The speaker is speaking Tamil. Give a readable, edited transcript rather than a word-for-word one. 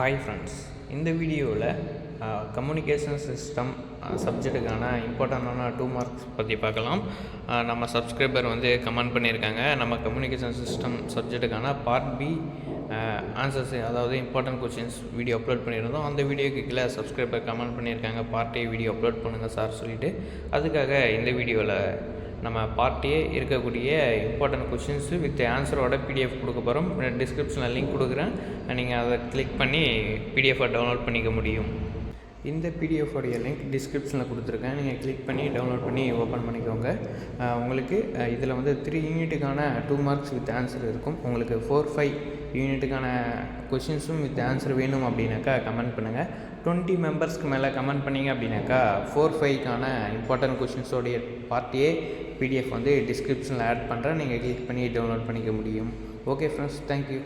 ஹாய் ஃப்ரெண்ட்ஸ், இந்த வீடியோவில் கம்யூனிகேஷன் சிஸ்டம் சப்ஜெக்ட்டுக்கான இம்பார்ட்டண்டான 2 மார்க்ஸ் பற்றி பார்க்கலாம். நம்ம சப்ஸ்கிரைபர் கமெண்ட் பண்ணியிருக்காங்க. நம்ம கம்யூனிகேஷன் சிஸ்டம் சப்ஜெக்ட்டுக்கான பார்ட் பி ஆன்சர்ஸ், அதாவது இம்பார்ட்டன்ட் கொஸ்டின்ஸ் வீடியோ அப்லோட் பண்ணியிருந்தோம். அந்த வீடியோக்கு கீழே சப்ஸ்கிரைபர் கமெண்ட் பண்ணியிருக்காங்க, பார்ட் ஏ வீடியோ அப்லோட் பண்ணுங்கள் சார் சொல்லிவிட்டு. அதுக்காக இந்த வீடியோவில் நம்ம பார்ட் ஏ இருக்கக்கூடிய இம்பார்ட்டன்ட் கொஷின்ஸு வித் ஆன்சரோட பிடிஎஃப் கொடுக்க போகிறோம். டிஸ்கிரிப்ஷனில் லிங்க் கொடுக்குறேன், நீங்கள் அதை கிளிக் பண்ணி பிடிஎஃபை டவுன்லோட் பண்ணிக்க முடியும். இந்த பிடிஎஃபோடைய லிங்க் டிஸ்கிரிப்ஷனில் கொடுத்துருக்கேன், நீங்கள் கிளிக் பண்ணி டவுன்லோட் பண்ணி ஓப்பன் பண்ணிக்கோங்க. உங்களுக்கு இதில் 3 யூனிட்டுக்கான 2 மார்க்ஸ் வித் ஆன்சர் இருக்கும். உங்களுக்கு 4-5 யூனிட்டுக்கான கொஷின்ஸும் வித் ஆன்சர் வேணும் அப்படின்னாக்கா கமெண்ட் பண்ணுங்கள். 20 மெம்பர்ஸ்க்கு மேலே கமெண்ட் பண்ணிங்க அப்படின்னாக்கா 4-5க்கான இம்பார்ட்டன்ட் கொஷின்ஸோடைய பார்ட் ஏ பிடிஎஃப் டிஸ்கிரிப்ஷனில் ஆட் பண்ணுறேன், நீங்கள் கிளிக் பண்ணி டவுன்லோட் பண்ணிக்க முடியும். Okay friends, thank you.